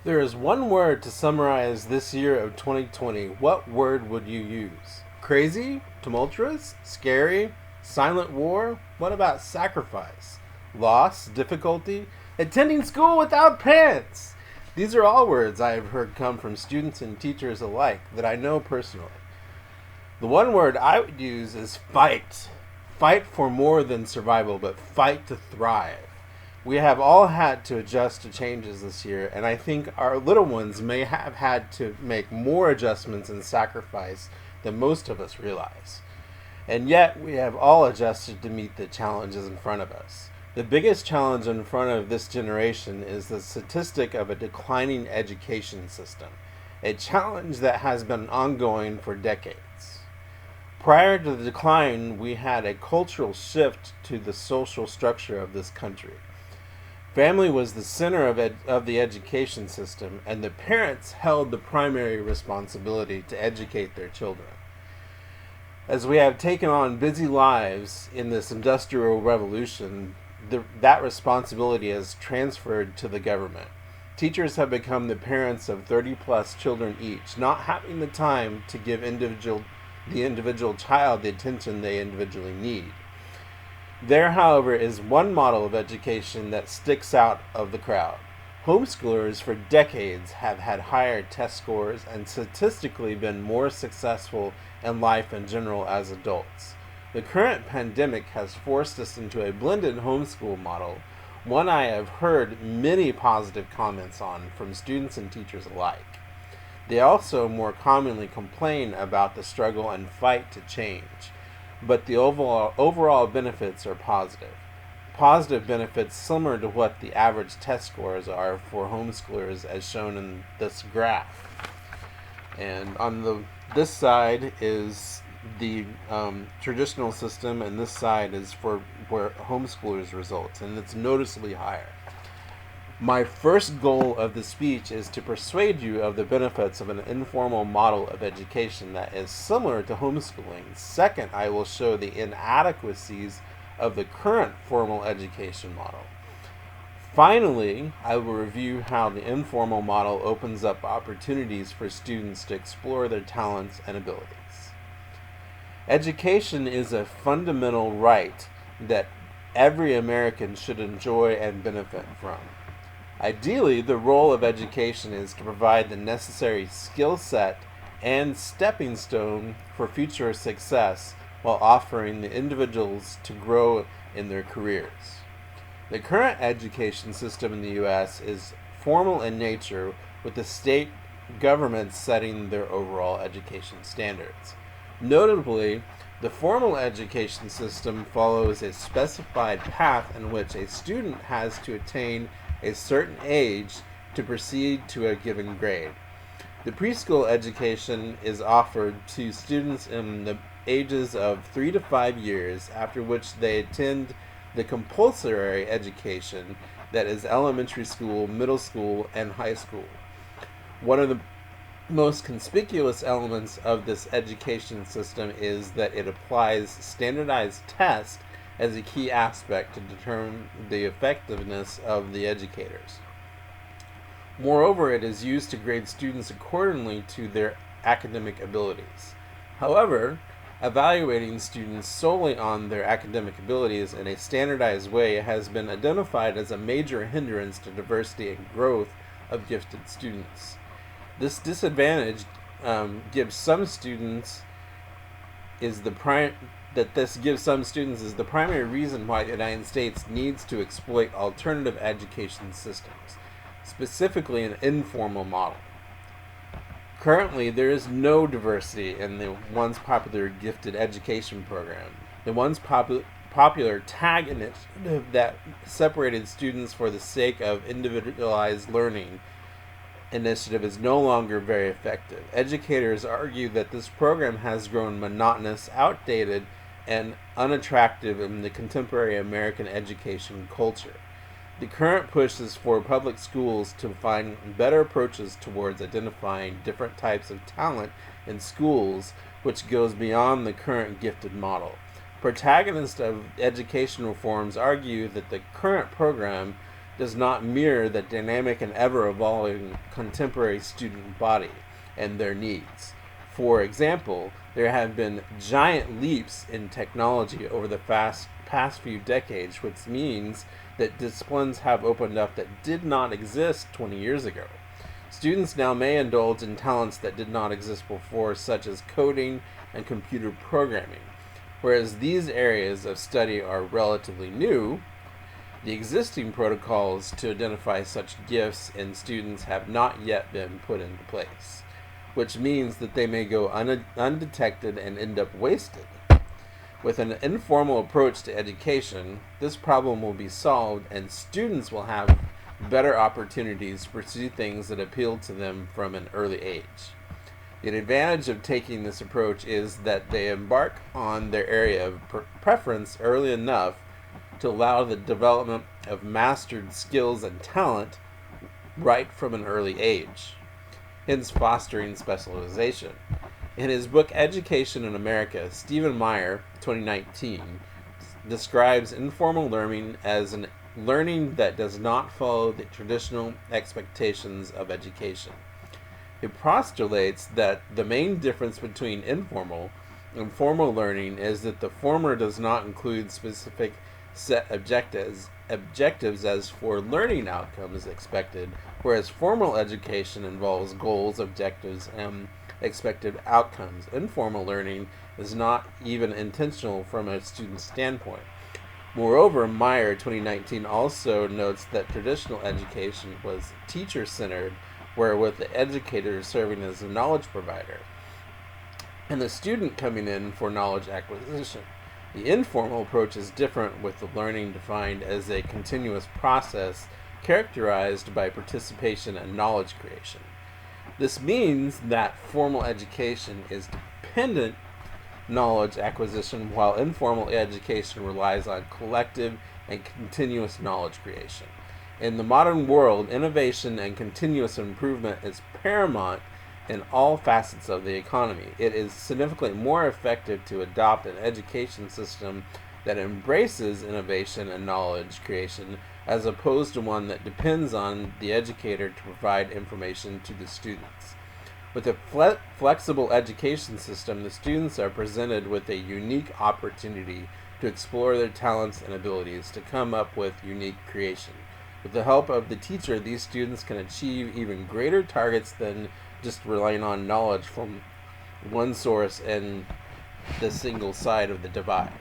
There is one word to summarize this year of 2020. What word would you use? Crazy? Tumultuous? Scary? Silent war? What about sacrifice? Loss? Difficulty? Attending school without pants? These are all words I have heard come from students and teachers alike that I know personally. The one word I would use is fight. Fight for more than survival, but fight to thrive. We have all had to adjust to changes this year, and I think our little ones may have had to make more adjustments and sacrifice than most of us realize. And yet, we have all adjusted to meet the challenges in front of us. The biggest challenge in front of this generation is the statistic of a declining education system, a challenge that has been ongoing for decades. Prior to the decline, we had a cultural shift to the social structure of this country. Family was the center of the education system, and the parents held the primary responsibility to educate their children. As we have taken on busy lives in this industrial revolution, that responsibility has transferred to the government. Teachers have become the parents of 30 plus children each, not having the time to give the individual child the attention they individually need. There, however, is one model of education that sticks out of the crowd. Homeschoolers for decades have had higher test scores and statistically been more successful in life in general as adults. The current pandemic has forced us into a blended homeschool model, one I have heard many positive comments on from students and teachers alike. They also more commonly complain about the struggle and fight to change, but the overall benefits are positive. Positive benefits similar to what the average test scores are for homeschoolers as shown in this graph. And on this side is the traditional system, and this side is for where homeschoolers results, and it's noticeably higher. My first goal of the speech is to persuade you of the benefits of an informal model of education that is similar to homeschooling. Second, I will show the inadequacies of the current formal education model. Finally, I will review how the informal model opens up opportunities for students to explore their talents and abilities. Education is a fundamental right that every American should enjoy and benefit from. Ideally, the role of education is to provide the necessary skill set and stepping stone for future success while offering the individuals to grow in their careers. The current education system in the U.S. is formal in nature, with the state governments setting their overall education standards. Notably, the formal education system follows a specified path in which a student has to attain a certain age to proceed to a given grade. The preschool education is offered to students in the ages of 3 to 5 years, after which they attend the compulsory education that is elementary school, middle school, and high school. One of the most conspicuous elements of this education system is that it applies standardized tests as a key aspect to determine the effectiveness of the educators. Moreover, it is used to grade students accordingly to their academic abilities. However, evaluating students solely on their academic abilities in a standardized way has been identified as a major hindrance to diversity and growth of gifted students. This disadvantage gives some students is the primary reason why the United States needs to exploit alternative education systems, specifically an informal model. Currently, there is no diversity in the once popular gifted education program. The once popular tag initiative that separated students for the sake of individualized learning initiative is no longer very effective. Educators argue that this program has grown monotonous, outdated, and unattractive in the contemporary American education culture. The current push is for public schools to find better approaches towards identifying different types of talent in schools, which goes beyond the current gifted model. Protagonists of education reforms argue that the current program does not mirror the dynamic and ever-evolving contemporary student body and their needs. For example, there have been giant leaps in technology over the past few decades, which means that disciplines have opened up that did not exist 20 years ago. Students now may indulge in talents that did not exist before, such as coding and computer programming. Whereas these areas of study are relatively new, the existing protocols to identify such gifts in students have not yet been put into place, which means that they may go undetected and end up wasted. With an informal approach to education, this problem will be solved and students will have better opportunities to pursue things that appeal to them from an early age. The advantage of taking this approach is that they embark on their area of preference early enough to allow the development of mastered skills and talent right from an early age, hence fostering specialization. In his book Education in America, Stephen Meyer, 2019, describes informal learning as an learning that does not follow the traditional expectations of education. It postulates that the main difference between informal and formal learning is that the former does not include specific set objectives as for learning outcomes expected, whereas formal education involves goals, objectives, and expected outcomes. Informal learning is not even intentional from a student's standpoint. Moreover, Meyer 2019 also notes that traditional education was teacher-centered, where with the educator serving as a knowledge provider, and the student coming in for knowledge acquisition. The informal approach is different, with the learning defined as a continuous process characterized by participation and knowledge creation. This means that formal education is dependent knowledge acquisition, while informal education relies on collective and continuous knowledge creation. In the modern world, innovation and continuous improvement is paramount in all facets of the economy. It is significantly more effective to adopt an education system that embraces innovation and knowledge creation as opposed to one that depends on the educator to provide information to the students. With a flexible education system, the students are presented with a unique opportunity to explore their talents and abilities to come up with unique creation. With the help of the teacher, these students can achieve even greater targets than just relying on knowledge from one source and the single side of the divide.